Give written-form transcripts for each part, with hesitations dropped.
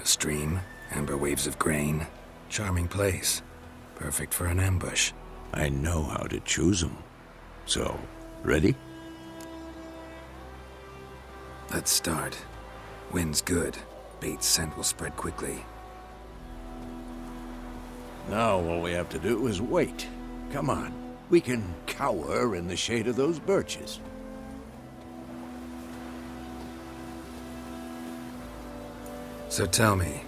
A stream, amber waves of grain. Charming place. Perfect for an ambush. I know how to choose them. So, ready? Let's start. Wind's good. Bait's scent will spread quickly. Now all we have to do is wait. Come on. We can cower in the shade of those birches. So tell me,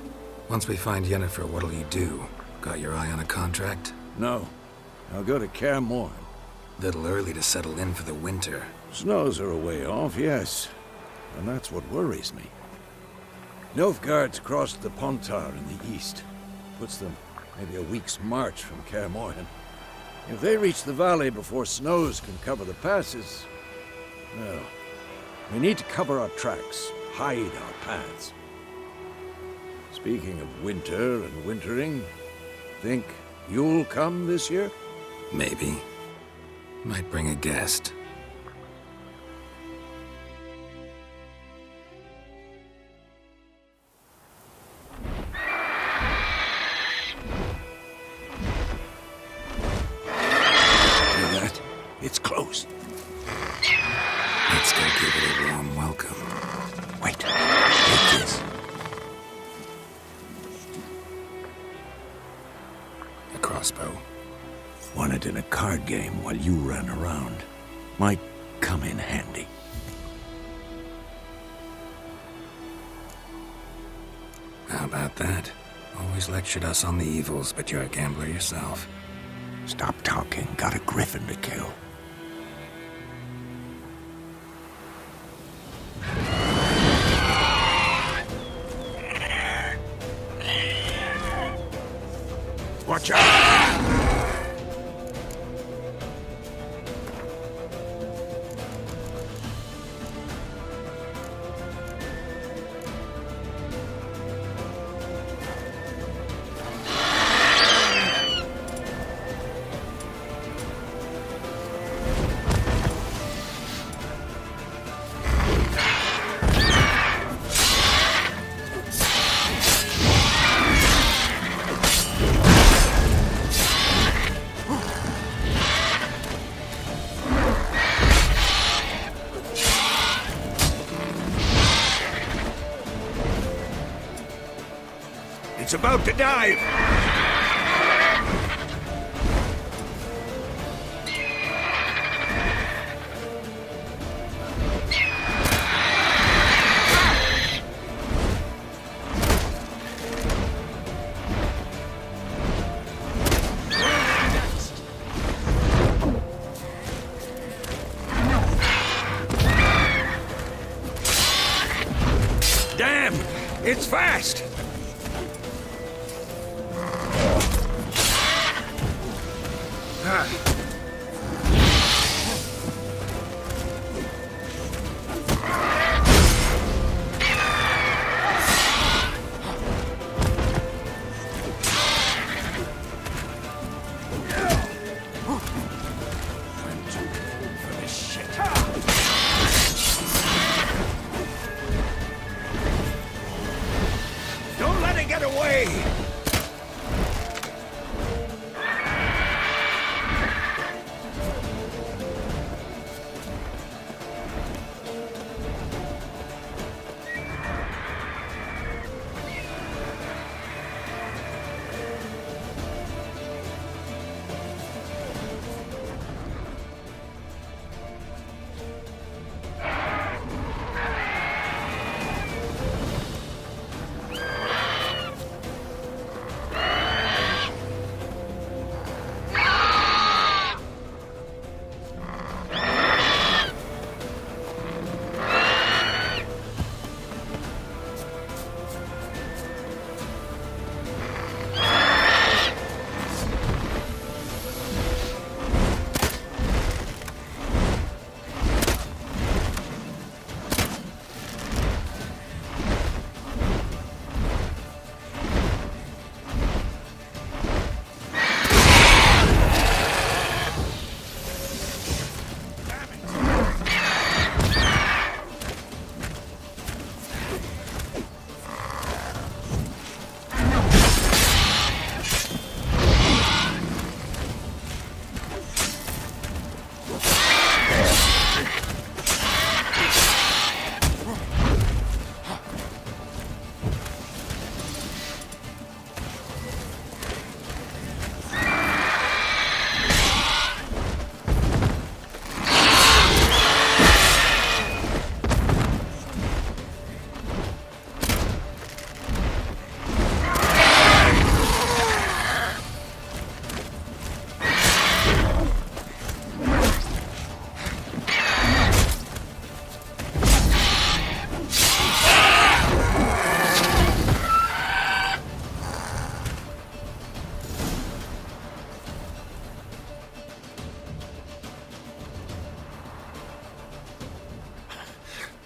once we find Yennefer, what'll you do? Got your eye on a contract? No. I'll go to Kaer Morhen. Little early to settle in for the winter. Snows are a way off, yes. And that's what worries me. Nilfgaard's crossed the Pontar in the east. Puts them maybe a week's march from Kaer Morhen. If they reach the valley before snows can cover the passes, well, we need to cover our tracks, hide our paths. Speaking of winter and wintering, think you'll come this year? Maybe. Might bring a guest. Hear that? It's close. Let's go give it a warm welcome. Wait. Take this. A crossbow. Won it in a card game while you ran around. Might come in handy. How about that? Always lectured us on the evils, but you're a gambler yourself. Stop talking. Got a griffin to kill. Watch out! It's about to dive! Damn! It's fast!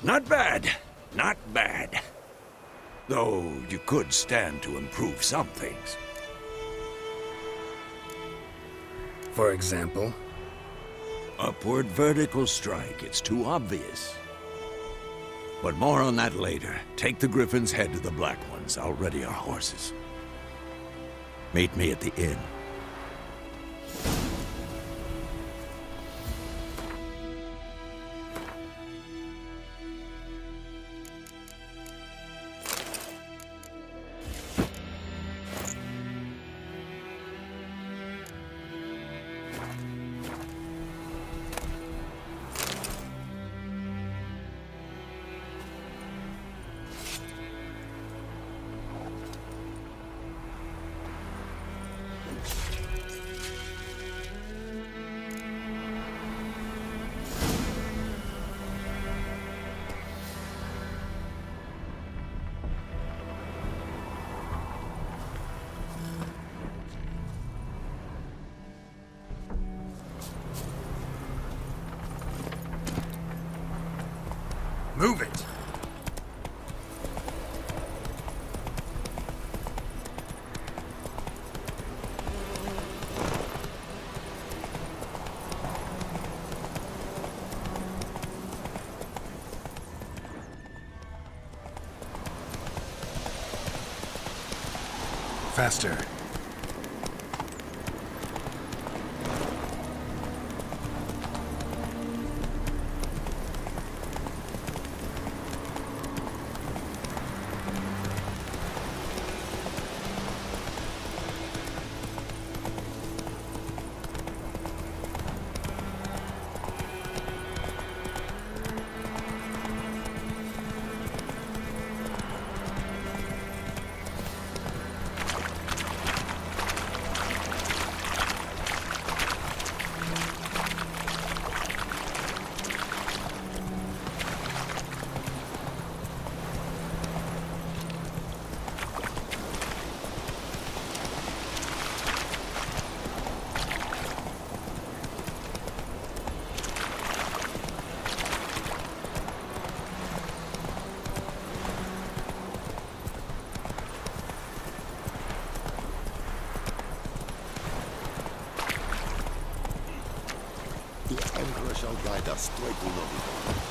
Not bad. Not bad. Though you could stand to improve some things. For example? Upward vertical strike. It's too obvious. But more on that later. Take the Griffin's head to the Black Ones. I'll ready our horses. Meet me at the inn. Move it! Faster. The Emperor shall guide us straight to Novigrad.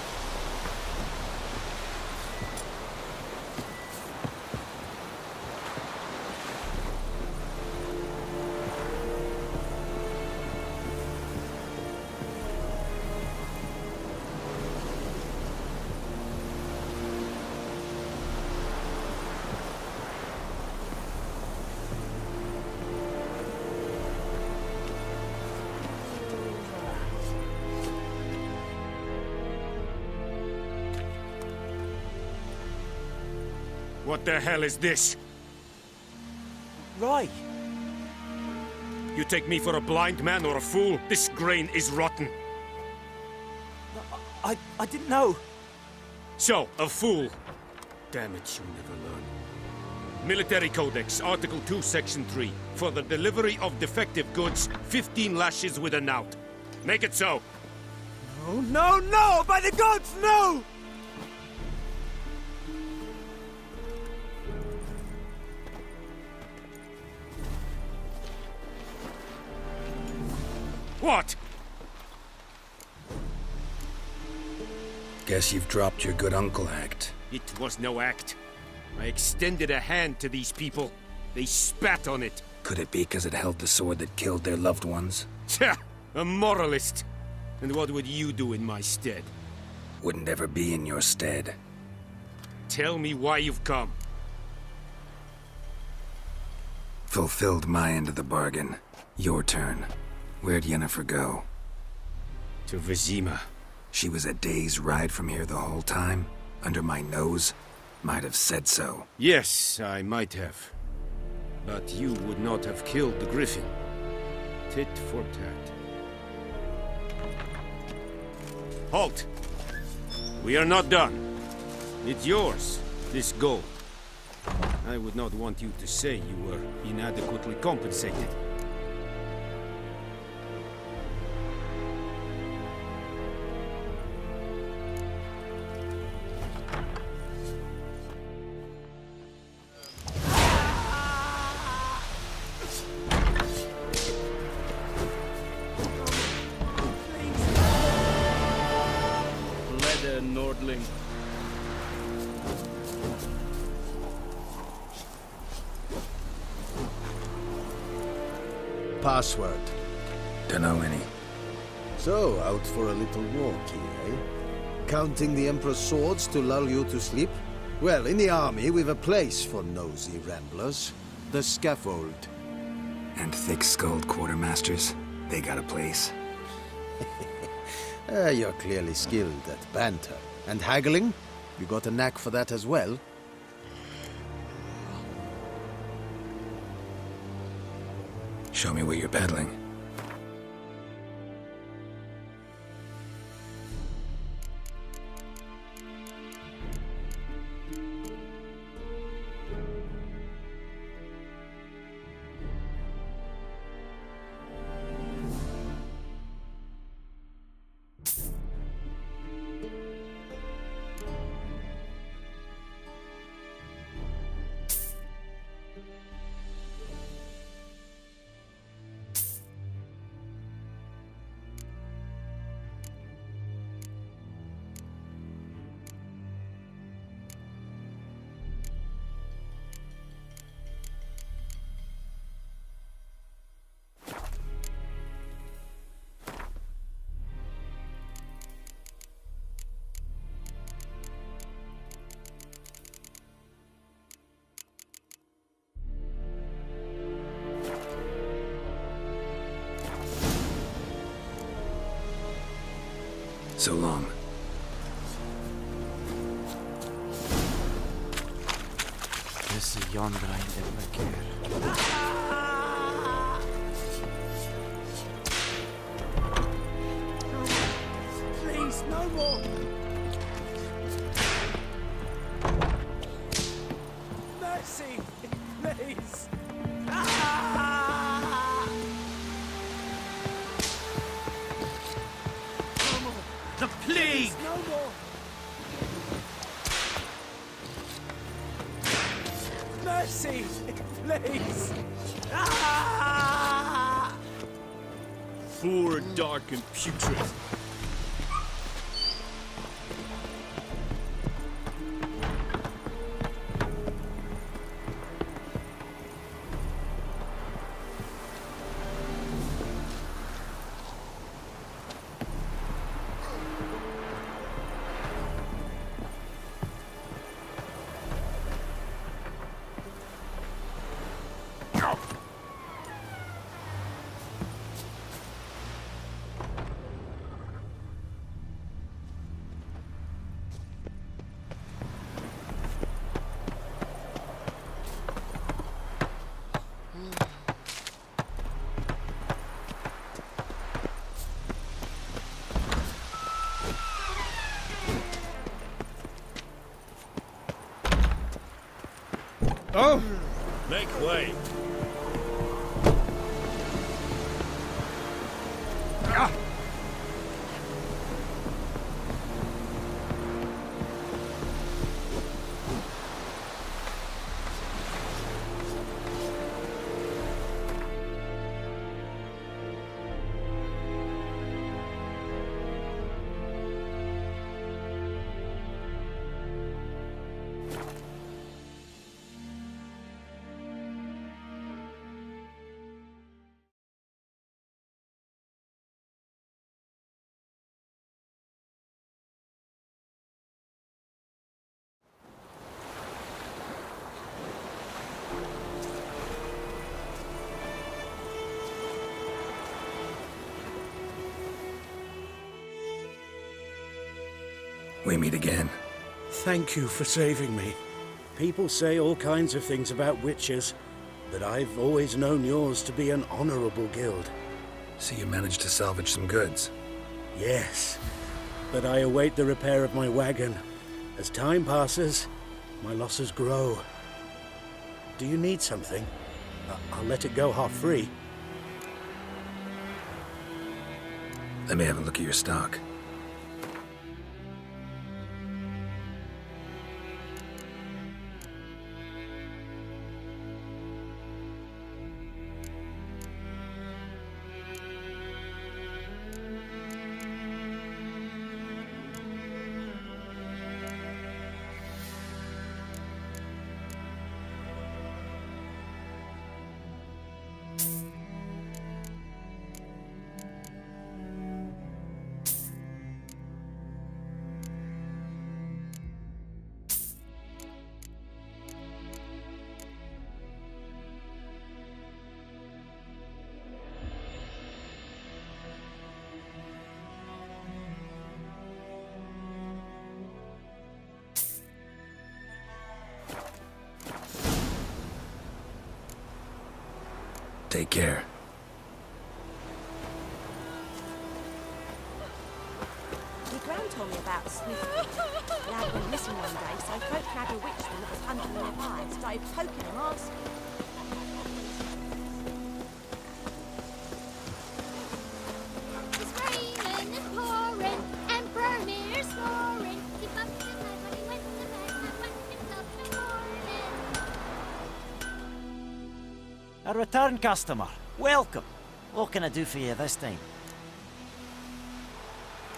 What the hell is this? Right. You take me for a blind man or a fool? This grain is rotten. I didn't know. So, a fool. Damn it, you never learn. Military Codex, Article 2, Section 3. For the delivery of defective goods, 15 lashes with a knout. Make it so. Oh, no, no! By the gods, no! What? Guess you've dropped your good uncle act. It was no act. I extended a hand to these people. They spat on it. Could it be because it held the sword that killed their loved ones? Tja, a moralist. And what would you do in my stead? Wouldn't ever be in your stead. Tell me why you've come. Fulfilled my end of the bargain. Your turn. Where'd Yennefer go? To Vizima. She was a day's ride from here the whole time? Under my nose? Might have said so. Yes, I might have. But you would not have killed the Griffin. Tit for tat. Halt! We are not done. It's yours, this gold. I would not want you to say you were inadequately compensated. Nordling. Password. Dunno any. So, out for a little walkie, eh? Counting the Emperor's swords to lull you to sleep? Well, in the army, we've a place for nosy ramblers. The scaffold. And thick-skulled quartermasters, they got a place. You're clearly skilled at banter. And haggling? You got a knack for that as well? Show me what you're peddling. So long. Disse yandra inte vacker. Please, no more! Mercy! Please! The plague! No more! Mercy! Please! Poor, dark, and putrid. Oh! Make way! We meet again. Thank you for saving me. People say all kinds of things about witches, but I've always known yours to be an honorable guild. So you managed to salvage some goods. Yes, but I await the repair of my wagon. As time passes, my losses grow. Do you need something? I'll let it go half-free. Let me have a look at your stock. Take care. My gran told me about Sniffy. Lad went missing one day, so folk had a witch that was hunting nearby and started poking him asking. It's raining and pouring, and Vermeer's snoring. Keep up the night when he went to bed, and when himself in the morning. A return customer. Welcome. What can I do for you this time?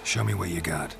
Show me what you got.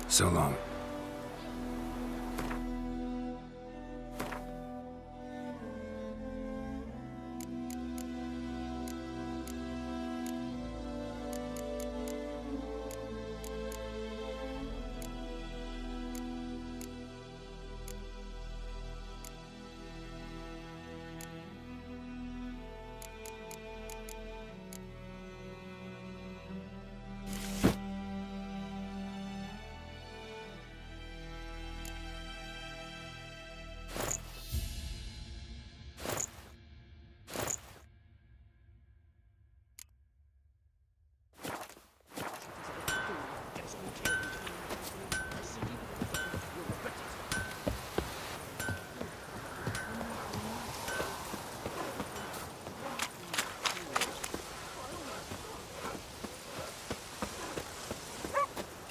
So long.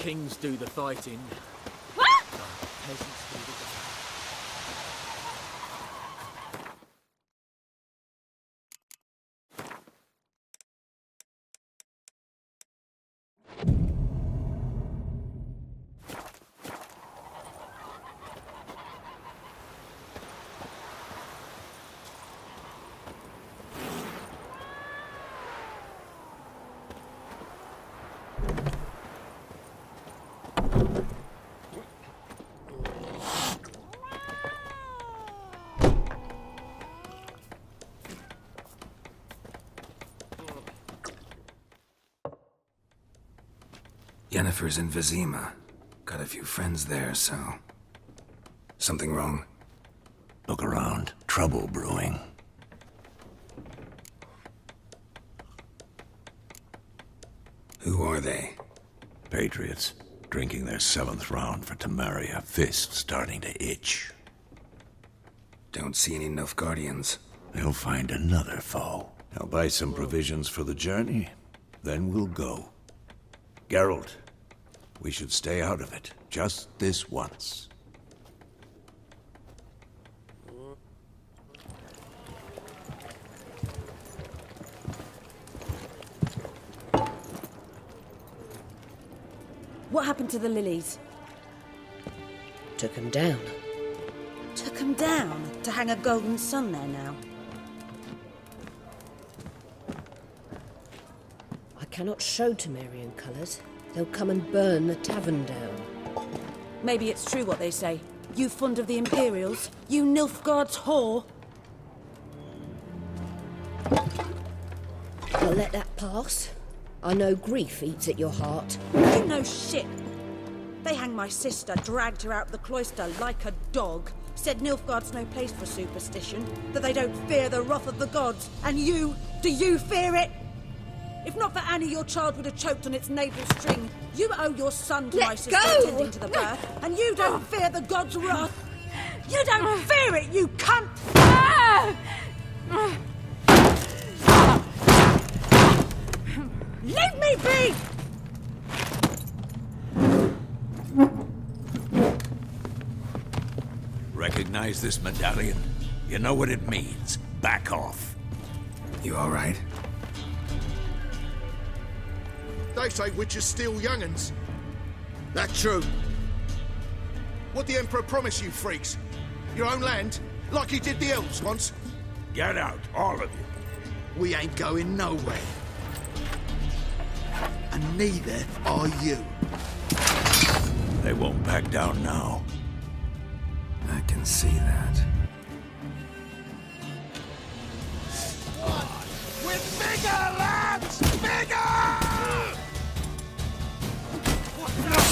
Kings do the fighting. What? Peasants do the Yennefer's in Vizima. Got a few friends there, so... Something wrong? Look around. Trouble brewing. Who are they? Patriots. Drinking their 7th round for Temeria. Fists starting to itch. Don't see any Nilfgaardians. They'll find another foe. I'll buy some provisions for the journey. Then we'll go. Geralt, we should stay out of it. Just this once. What happened to the lilies? Took him down. Took them down to hang a golden sun there now. I cannot show Temerian colours. They'll come and burn the tavern down. Maybe it's true what they say. You fond of the Imperials? You Nilfgaard's whore? I'll let that pass. I know grief eats at your heart. You know shit. They hanged my sister, dragged her out the cloister like a dog. Said Nilfgaard's no place for superstition, that they don't fear the wrath of the gods. And you, do you fear it? If not for Annie, your child would have choked on its navel string. You owe your son to my sister attending to the birth, and you don't fear the gods' wrath. You don't fear it, you cunt! Leave me be! Recognize this medallion? You know what it means. Back off. You all right? They say witches steal young'uns. That true? What the Emperor promised you freaks? Your own land? Like he did the elves once? Get out, all of you. We ain't going nowhere. And neither are you. They won't back down now. I can see that. With bigger, lads! Bigger!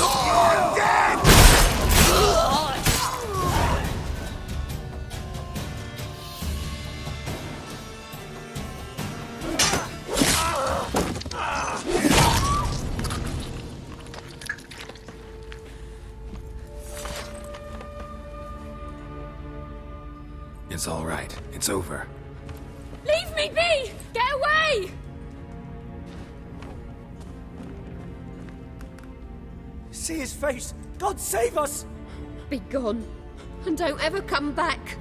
Oh, dead! It's all right. It's over. Leave me be! Get away! See his face! God save us! Be gone, and don't ever come back.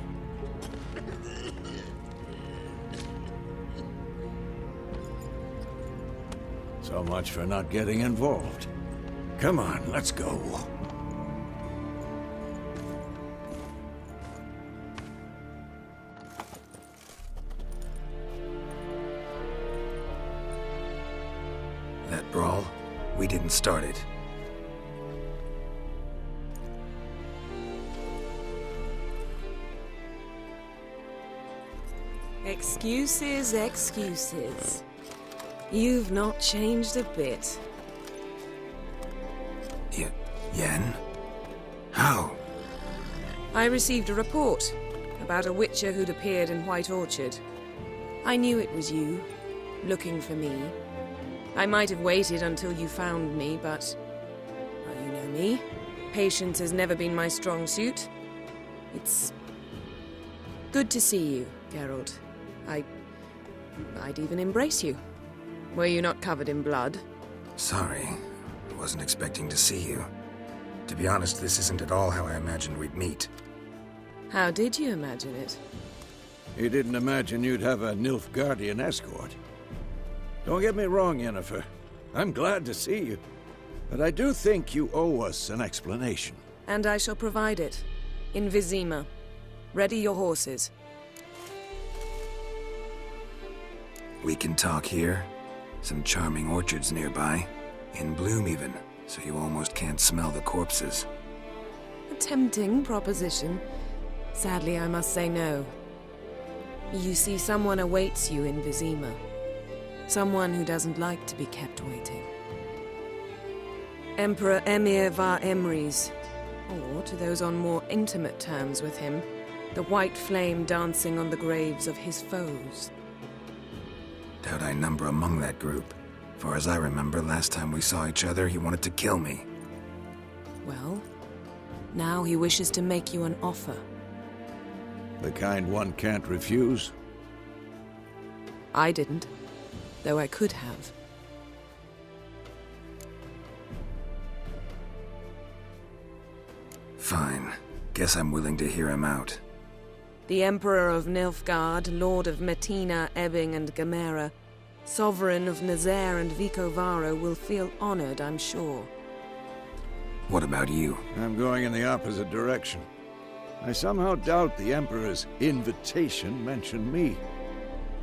So much for not getting involved. Come on, let's go. That brawl, we didn't start it. Excuses, excuses. You've not changed a bit. Yen? How? I received a report about a witcher who'd appeared in White Orchard. I knew it was you, looking for me. I might have waited until you found me, but... well, you know me. Patience has never been my strong suit. It's... good to see you, Geralt. I'd even embrace you. Were you not covered in blood? Sorry. I wasn't expecting to see you. To be honest, this isn't at all how I imagined we'd meet. How did you imagine it? You didn't imagine you'd have a Nilfgaardian escort. Don't get me wrong, Yennefer. I'm glad to see you. But I do think you owe us an explanation. And I shall provide it. In Vizima. Ready your horses. We can talk here. Some charming orchards nearby. In bloom even, so you almost can't smell the corpses. A tempting proposition. Sadly, I must say no. You see, someone awaits you in Vizima. Someone who doesn't like to be kept waiting. Emperor Emir var Emrys, or to those on more intimate terms with him, the white flame dancing on the graves of his foes. Doubt I number among that group. Far as I remember, last time we saw each other, he wanted to kill me. Well, now he wishes to make you an offer. The kind one can't refuse? I didn't, though I could have. Fine. Guess I'm willing to hear him out. The Emperor of Nilfgaard, Lord of Metina, Ebbing and Gamera, Sovereign of Nazaire and Vicovaro will feel honored, I'm sure. What about you? I'm going in the opposite direction. I somehow doubt the Emperor's invitation mentioned me.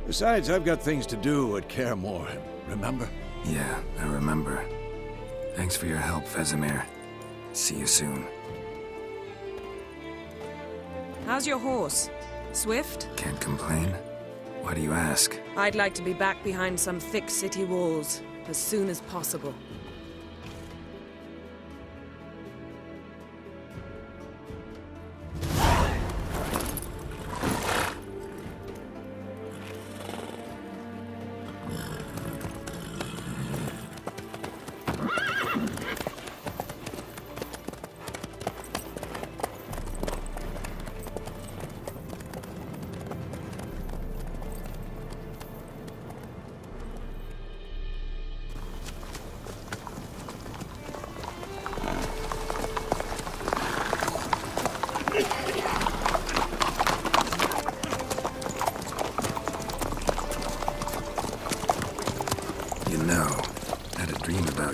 Besides, I've got things to do at Kaer Morhen, remember? Yeah, I remember. Thanks for your help, Vesemir. See you soon. How's your horse? Swift? Can't complain. Why do you ask? I'd like to be back behind some thick city walls as soon as possible.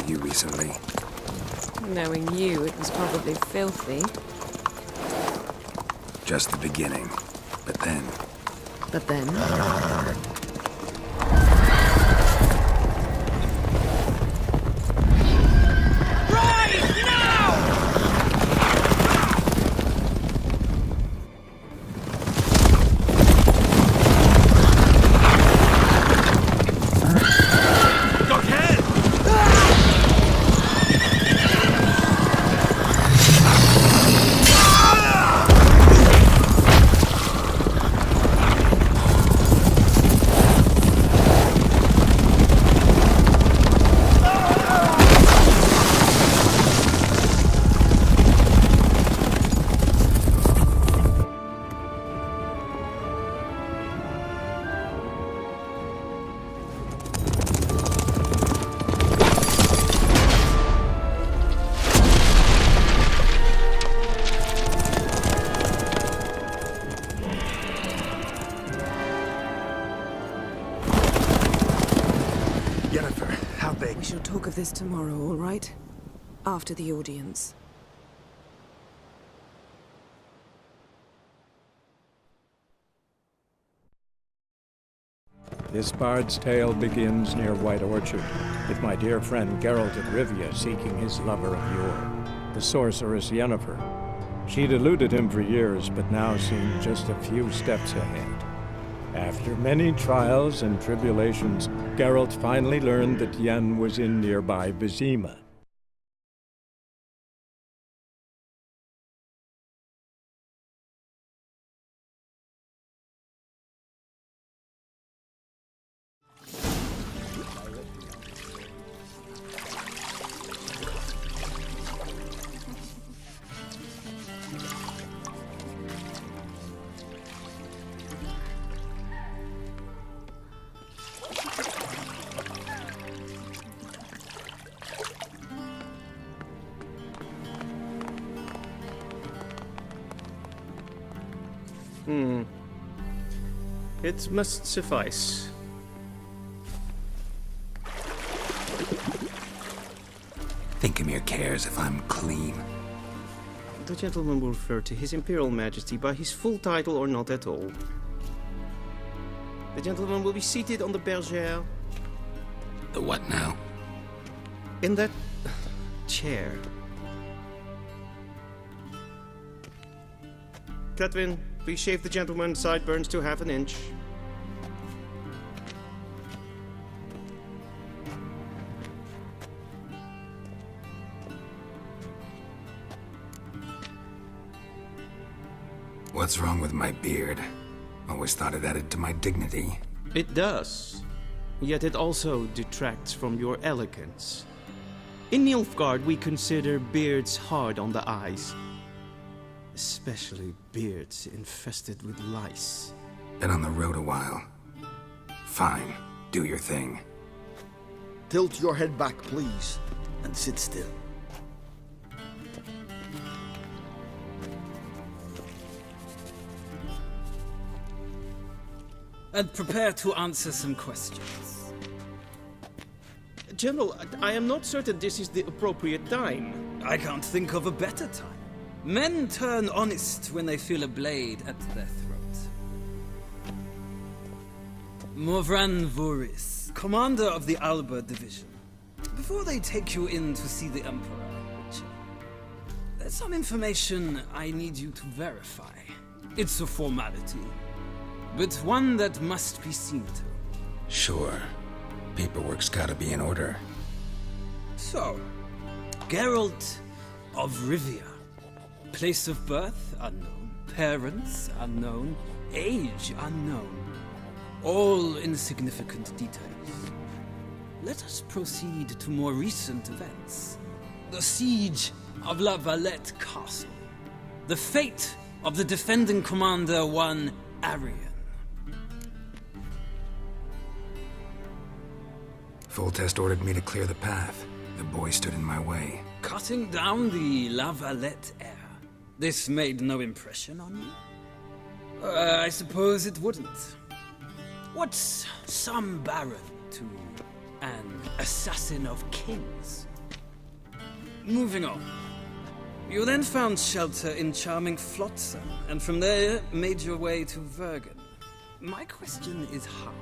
Recently. Knowing you, it was probably filthy. Just the beginning. But then... But then? We shall talk of this tomorrow, all right? After the audience. This bard's tale begins near White Orchard, with my dear friend Geralt of Rivia seeking his lover of yore, the sorceress Yennefer. She'd eluded him for years, but now seemed just a few steps ahead. After many trials and tribulations, Geralt finally learned that Yen was in nearby Vizima. It must suffice. Thinkamir cares if I'm clean. The gentleman will refer to His Imperial Majesty by his full title or not at all. The gentleman will be seated on the bergère. The what now? In that chair. Cletwin, please shave the gentleman's sideburns to ½ an inch. What's wrong with my beard? Always thought it added to my dignity. It does. Yet it also detracts from your elegance. In Nilfgaard, we consider beards hard on the eyes. Especially beards infested with lice. Been on the road a while. Fine, do your thing. Tilt your head back, please, and sit still. And prepare to answer some questions. General, I am not certain this is the appropriate time. I can't think of a better time. Men turn honest when they feel a blade at their throat. Morvran Voris, commander of the Alba Division. Before they take you in to see the Emperor, Witcher, there's some information I need you to verify. It's a formality, but one that must be seen to. Sure. Paperwork's gotta be in order. So, Geralt of Rivia. Place of birth, unknown. Parents, unknown. Age, unknown. All insignificant details. Let us proceed to more recent events. The siege of La Valette Castle. The fate of the defending commander, one Arian. Foltest ordered me to clear the path. The boy stood in my way. Cutting down the La Valette heir. This made no impression on you? I suppose it wouldn't. What's some baron to an assassin of kings? Moving on. You then found shelter in charming Flotsam, and from there made your way to Vergen. My question is how?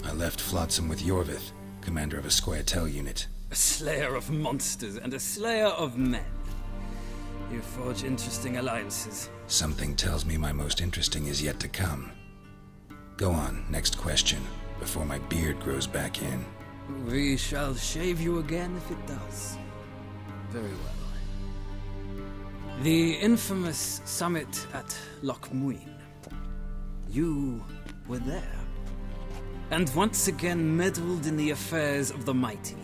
I left Flotsam with Yorvith, commander of a Squaretel unit. A slayer of monsters and a slayer of men. You forge interesting alliances. Something tells me my most interesting is yet to come. Go on, next question, before my beard grows back in. We shall shave you again if it does. Very well. The infamous summit at Loch Muin. You were there. And once again meddled in the affairs of the mighty.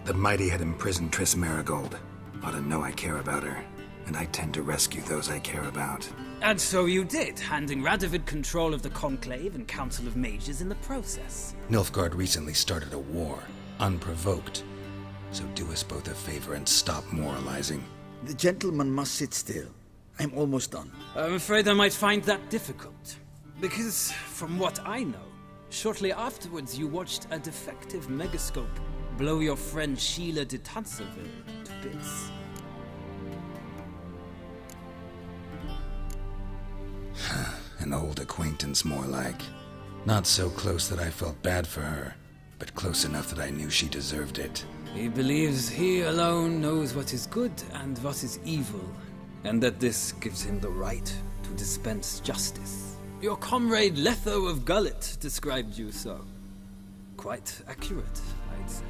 The mighty had imprisoned Triss Marigold. Ought to know I care about her, and I tend to rescue those I care about. And so you did, handing Radovid control of the Conclave and Council of Mages in the process. Nilfgaard recently started a war, unprovoked. So do us both a favor and stop moralizing. The gentleman must sit still. I'm almost done. I'm afraid I might find that difficult. Because, from what I know, shortly afterwards you watched a defective megascope blow your friend Sheila de Tanserville to bits. An old acquaintance, more like. Not so close that I felt bad for her, but close enough that I knew she deserved it. He believes he alone knows what is good and what is evil, and that this gives him the right to dispense justice. Your comrade Letho of Gullet described you so. Quite accurate, I'd say.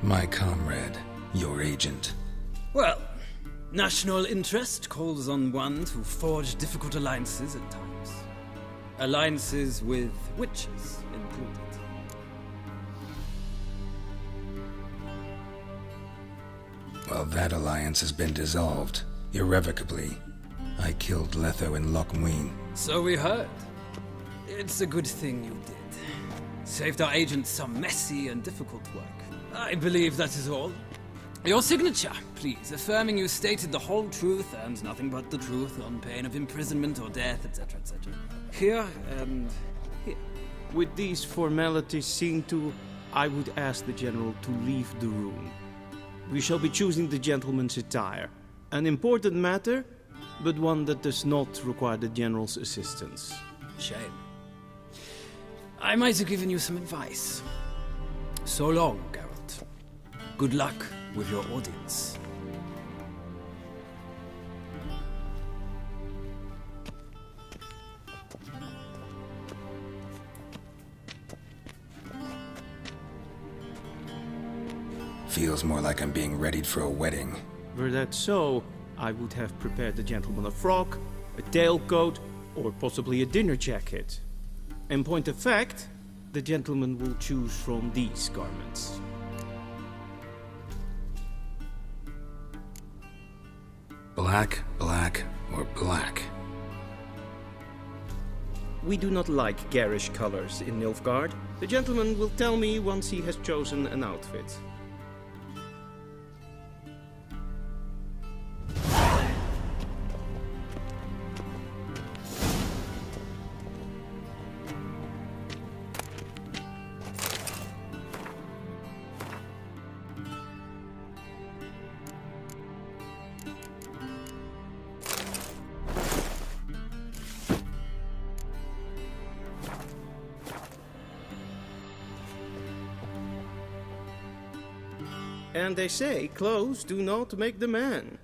My comrade, your agent. Well, national interest calls on one to forge difficult alliances at times. Alliances with witches included. Well, that alliance has been dissolved. Irrevocably. I killed Letho in Loch Muin. So we heard. It's a good thing you did. Saved our agent some messy and difficult work. I believe that is all. Your signature, please, affirming you stated the whole truth and nothing but the truth on pain of imprisonment or death, etc., etc. Here and here. With these formalities seen to, I would ask the General to leave the room. We shall be choosing the gentleman's attire. An important matter, but one that does not require the General's assistance. Shame. I might have given you some advice. So long, Geralt. Good luck with your audience. Feels more like I'm being readied for a wedding. Were that so, I would have prepared the gentleman a frock, a tailcoat, or possibly a dinner jacket. In point of fact, the gentleman will choose from these garments. Black, black, or black? We do not like garish colors in Nilfgaard. The gentleman will tell me once he has chosen an outfit. And they say clothes do not make the man.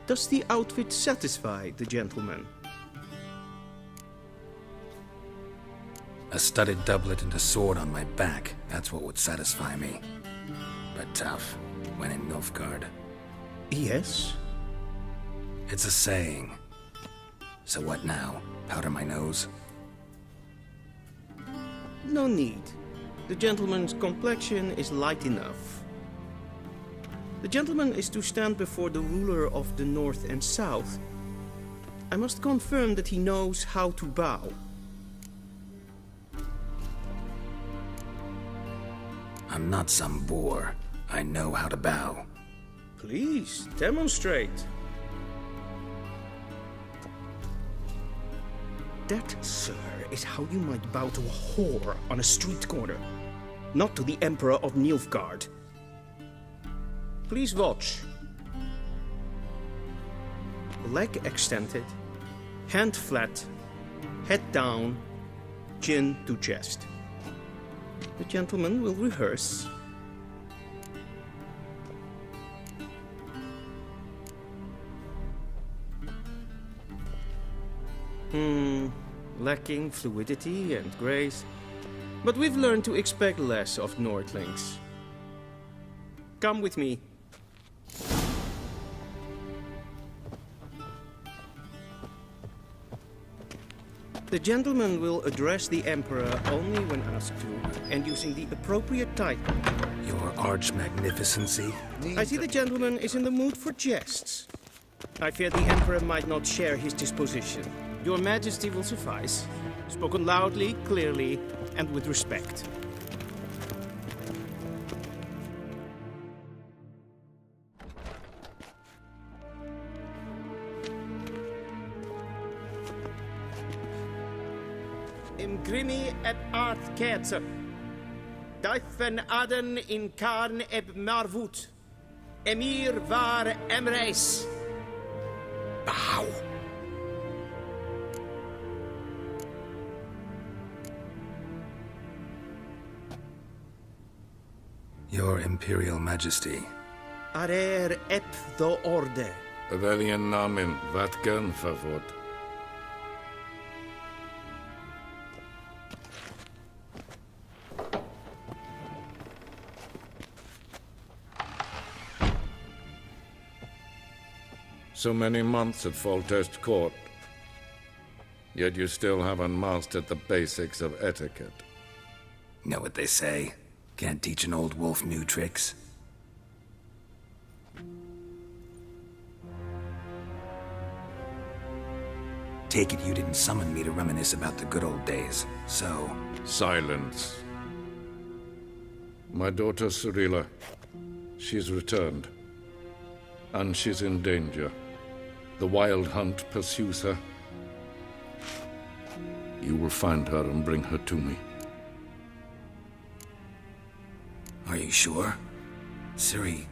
Does the outfit satisfy the gentleman? A studded doublet and a sword on my back, that's what would satisfy me. But tough, when in Nilfgaard. Yes? It's a saying. So what now? Powder my nose? No need. The gentleman's complexion is light enough. The gentleman is to stand before the ruler of the North and South. I must confirm that he knows how to bow. I'm not some boor. I know how to bow. Please, demonstrate. That, sir, is how you might bow to a whore on a street corner, not to the Emperor of Nilfgaard. Please watch. Leg extended, hand flat, head down, chin to chest. The gentleman will rehearse. Lacking fluidity and grace. But we've learned to expect less of Nordlings. Come with me. The gentleman will address the Emperor only when asked to, and using the appropriate title. Your Arch-Magnificency? I see the gentleman is in the mood for jests. I fear the Emperor might not share his disposition. Your Majesty will suffice. Spoken loudly, clearly, and with respect. Imgrimi et art ketzer. Duifen aden in karn eb marvut. Emir var emreis. Bow! Your Imperial Majesty. Arer ep the orde. Weljen namen, wat gern favort. So many months at Foltest Court, yet you still haven't mastered the basics of etiquette. Know what they say? Can't teach an old wolf new tricks. Take it you didn't summon me to reminisce about the good old days, so... Silence. My daughter Cyrilla, she's returned. And she's in danger. The Wild Hunt pursues her. You will find her and bring her to me. Are you sure? Ciri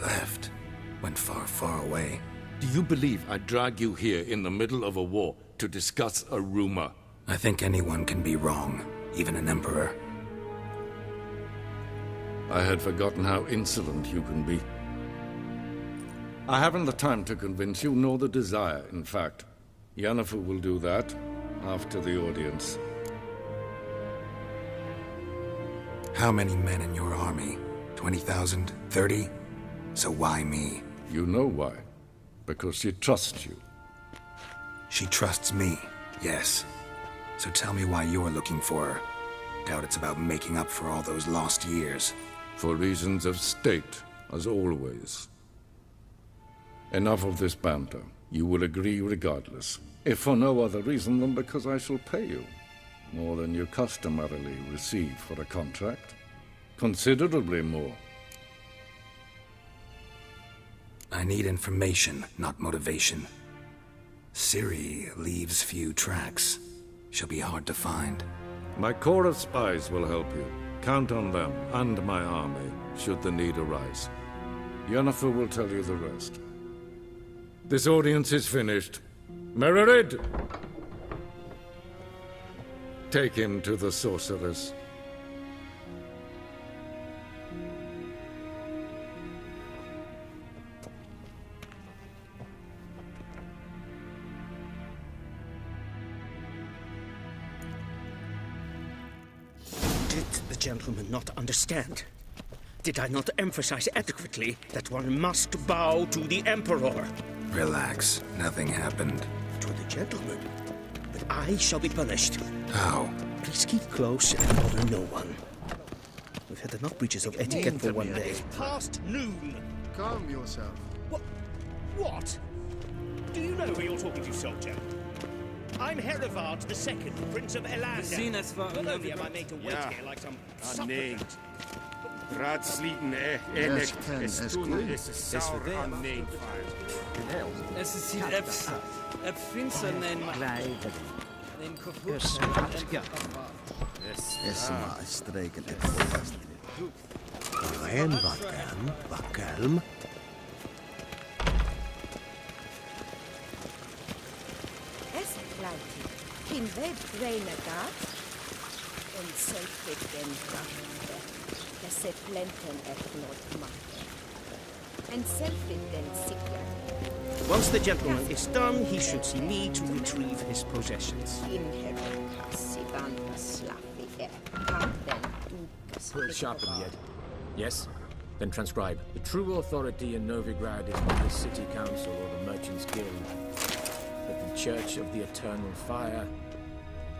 left. Went far, far away. Do you believe I drag you here in the middle of a war to discuss a rumor? I think anyone can be wrong, even an emperor. I had forgotten how insolent you can be. I haven't the time to convince you, nor the desire, in fact. Yennefer will do that after the audience. How many men in your army? 20,000? 30? So why me? You know why. Because she trusts you. She trusts me, yes. So tell me why you're looking for her. Doubt it's about making up for all those lost years. For reasons of state, as always. Enough of this banter. You will agree regardless. If for no other reason than because I shall pay you. More than you customarily receive for a contract. Considerably more. I need information, not motivation. Ciri leaves few tracks. She'll be hard to find. My corps of spies will help you. Count on them and my army, should the need arise. Yennefer will tell you the rest. This audience is finished. Mererid! Take him to the sorceress. gentleman not understand? Did I not emphasize adequately that one must bow to the Emperor? Relax. Nothing happened. To the gentleman. But I shall be punished. How? Please keep close and bother no one. We've had enough breaches of etiquette for one day. Past noon. Calm yourself. What? Do you know who you're talking to, soldier? I'm Herivard II, Prince of Elander. Sinnes var Not only am I made to wait Ja, here like some nee. supplicant, Raadsliden Yes, Ken, is is toen goed. is een sauer aan nee. Es ist hier Ep Finsternen. Den kaputt. Esma streken het voorvast. Rijn, wakkelm. Es kleintje. Geen wet renegaat. En zelfs den krachten. Dat ze plenten het nooit maken. En zelfs den sikja. once the gentleman is done, he should see me to retrieve his possessions. Quill sharpen yet. Yes? Then transcribe. The true authority in Novigrad is not the city council or the merchants' guild, but the Church of the Eternal Fire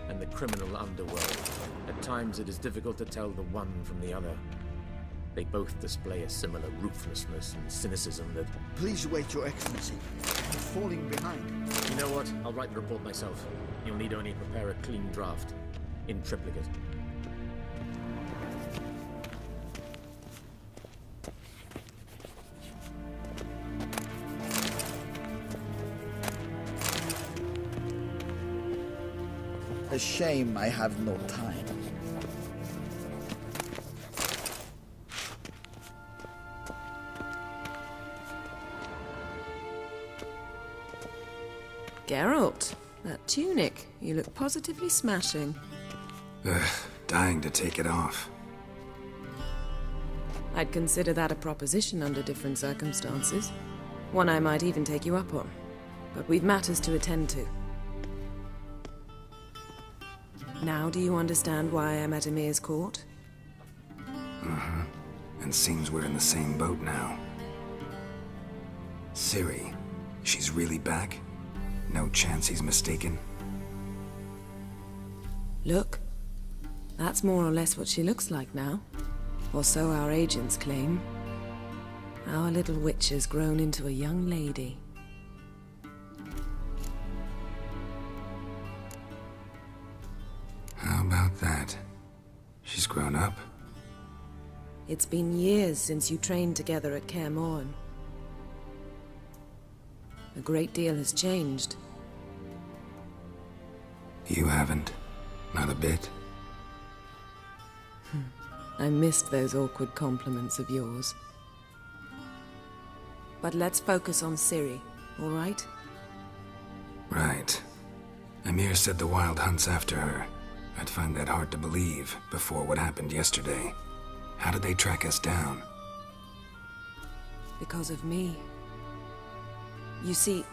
and the criminal underworld. At times it is difficult to tell the one from the other. They both display a similar ruthlessness and cynicism that... Please wait, Your Excellency. I'm falling behind. You know what? I'll write the report myself. You'll need only prepare a clean draft. In triplicate. A shame I have no time. Geralt, that tunic. You look positively smashing. Ugh, dying to take it off. I'd consider that a proposition under different circumstances. One I might even take you up on. But we've matters to attend to. Now do you understand why I'm at Emir's court? Mm-hmm. And seems we're in the same boat now. Ciri, she's really back? No chance he's mistaken? Look. That's more or less what she looks like now. Or so our agents claim. Our little witch has grown into a young lady. How about that? She's grown up? It's been years since you trained together at Kaer Morhen. A great deal has changed. You haven't? Not a bit? I missed those awkward compliments of yours. But let's focus on Ciri, all right? Right. Emir said the Wild Hunt's after her. I'd find that hard to believe before what happened yesterday. How did they track us down? Because of me. You see,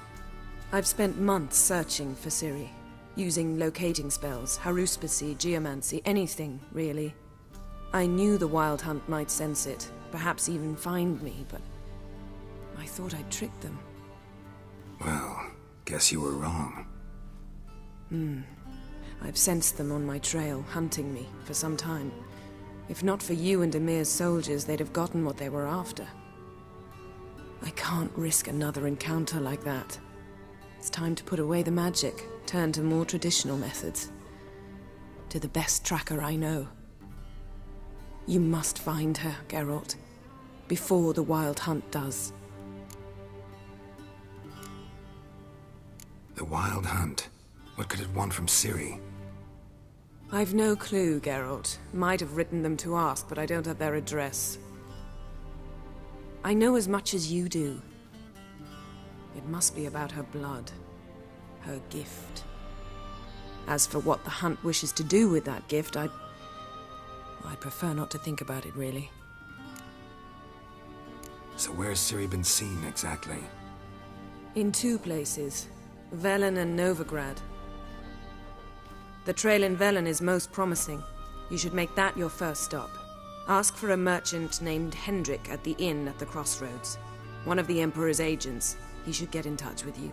I've spent months searching for Ciri, using locating spells, haruspicy, geomancy, anything, really. I knew the Wild Hunt might sense it, perhaps even find me, but I thought I'd tricked them. Well, guess you were wrong. I've sensed them on my trail, hunting me, for some time. If not for you and Emir's soldiers, they'd have gotten what they were after. I can't risk another encounter like that. It's time to put away the magic, turn to more traditional methods. To the best tracker I know. You must find her, Geralt, before the Wild Hunt does. The Wild Hunt? What could it want from Ciri? I've no clue, Geralt. Might have written them to ask, but I don't have their address. I know as much as you do. It must be about her blood. Her gift. As for what the Hunt wishes to do with that gift, I'd prefer not to think about it, really. So where's Ciri been seen, exactly? In two places. Velen and Novigrad. The trail in Velen is most promising. You should make that your first stop. Ask for a merchant named Hendrik at the inn at the crossroads. One of the Emperor's agents. He should get in touch with you.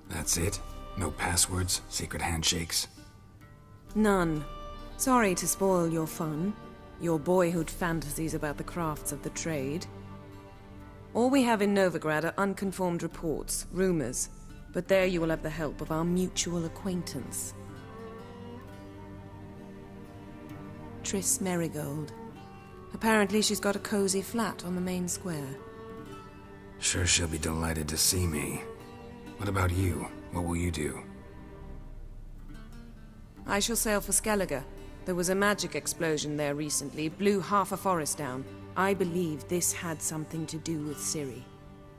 That's it? No passwords? Secret handshakes? None. Sorry to spoil your fun. Your boyhood fantasies about the crafts of the trade. All we have in Novigrad are unconfirmed reports, rumors. But there you will have the help of our mutual acquaintance. Triss Merigold. Apparently she's got a cozy flat on the main square. Sure she'll be delighted to see me. What about you? What will you do? I shall sail for Skellige. There was a magic explosion there recently, blew half a forest down. I believe this had something to do with Ciri.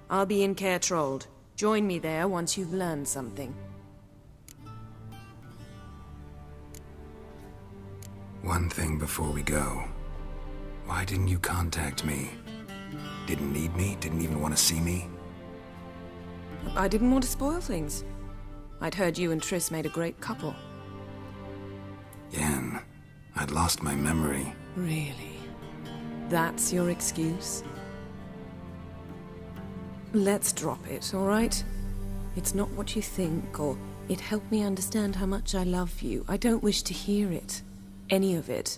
I'll be in Caer Trold. Join me there once you've learned something. One thing before we go. Why didn't you contact me? Didn't need me? Didn't even want to see me? I didn't want to spoil things. I'd heard you and Triss made a great couple. Yen, I'd lost my memory. Really? That's your excuse? Let's drop it, all right? It's not what you think, or it helped me understand how much I love you. I don't wish to hear it. Any of it.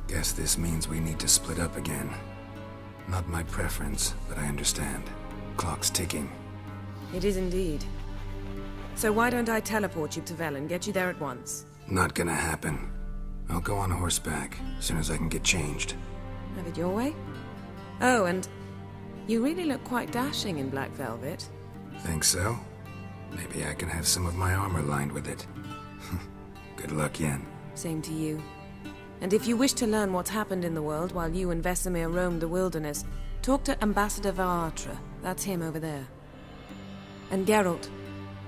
Guess this means we need to split up again. Not my preference, but I understand. Clock's ticking. It is indeed. So why don't I teleport you to Velen, get you there at once? Not gonna happen. I'll go on horseback, as soon as I can get changed. Have it your way? Oh, and you really look quite dashing in black velvet. Think so? Maybe I can have some of my armor lined with it. Good luck, Yen. Same to you. And if you wish to learn what's happened in the world while you and Vesemir roamed the wilderness, talk to Ambassador Varatra. That's him over there. And Geralt,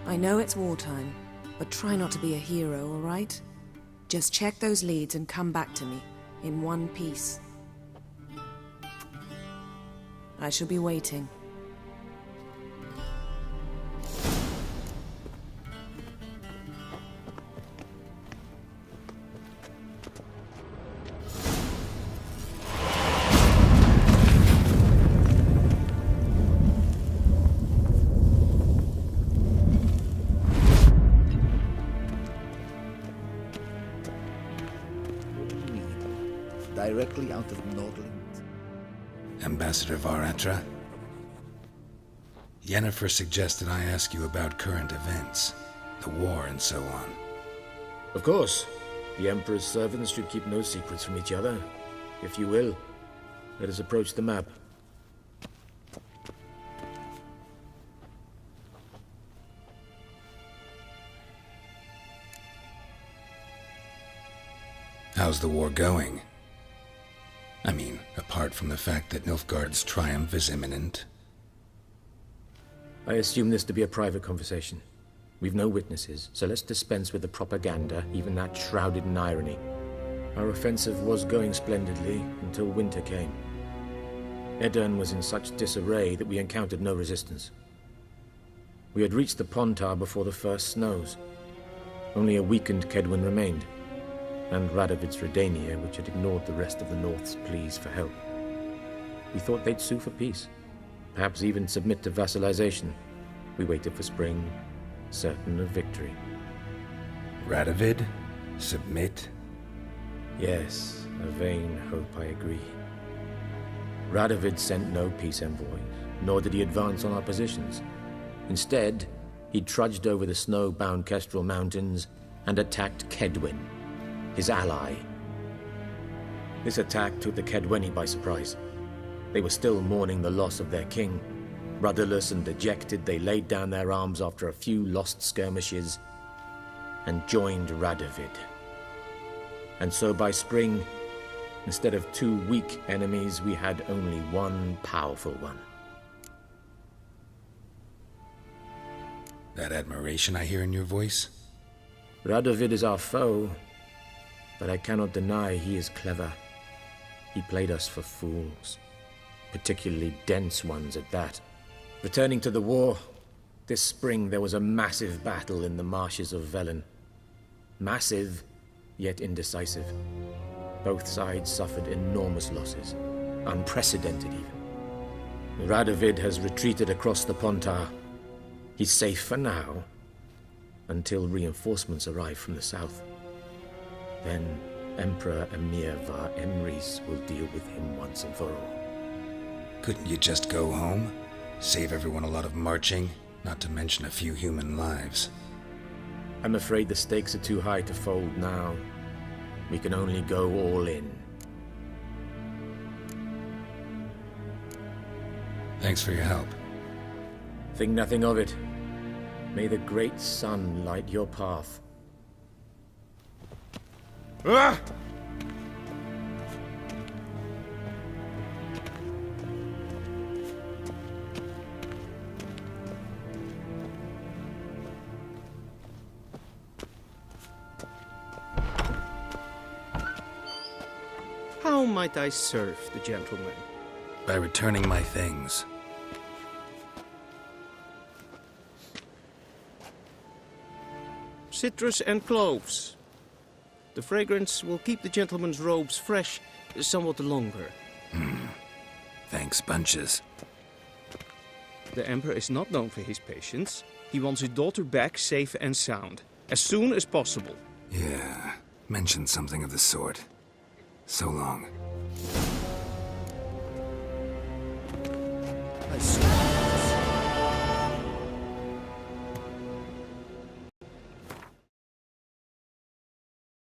I know it's wartime, but try not to be a hero, all right? Just check those leads and come back to me, in one piece. I shall be waiting. Directly out of Nordland. Ambassador Varatra? Yennefer suggested I ask you about current events, the war and so on. Of course. The Emperor's servants should keep no secrets from each other. If you will, let us approach the map. How's the war going? I mean, apart from the fact that Nilfgaard's triumph is imminent. I assume this to be a private conversation. We've no witnesses, so let's dispense with the propaganda, even that shrouded in irony. Our offensive was going splendidly until winter came. Edirn was in such disarray that we encountered no resistance. We had reached the Pontar before the first snows. Only a weakened Kedwin remained, and Radovid's Redania, which had ignored the rest of the North's pleas for help. We thought they'd sue for peace, perhaps even submit to vassalization. We waited for spring, certain of victory. Radovid? Submit? Yes, a vain hope, I agree. Radovid sent no peace envoys, nor did he advance on our positions. Instead, he trudged over the snow-bound Kestrel Mountains and attacked Kedwin, his ally. This attack took the Kedweni by surprise. They were still mourning the loss of their king. Rudderless and dejected, they laid down their arms after a few lost skirmishes and joined Radovid. And so by spring, instead of 2 weak enemies, we had only one powerful one. That admiration I hear in your voice? Radovid is our foe, but I cannot deny he is clever. He played us for fools, particularly dense ones at that. Returning to the war, this spring there was a massive battle in the marshes of Velen. Massive, yet indecisive. Both sides suffered enormous losses, unprecedented even. Radovid has retreated across the Pontar. He's safe for now, until reinforcements arrive from the south. Then Emperor Emir var Emrys will deal with him once and for all. Couldn't you just go home? Save everyone a lot of marching, not to mention a few human lives. I'm afraid the stakes are too high to fold now. We can only go all in. Thanks for your help. Think nothing of it. May the great sun light your path. Ah! How might I serve the gentleman? By returning my things. Citrus and cloves. The fragrance will keep the gentleman's robes fresh somewhat longer. Thanks, bunches. The Emperor is not known for his patience. He wants his daughter back safe and sound, as soon as possible. Yeah, mentioned something of the sort. So long. I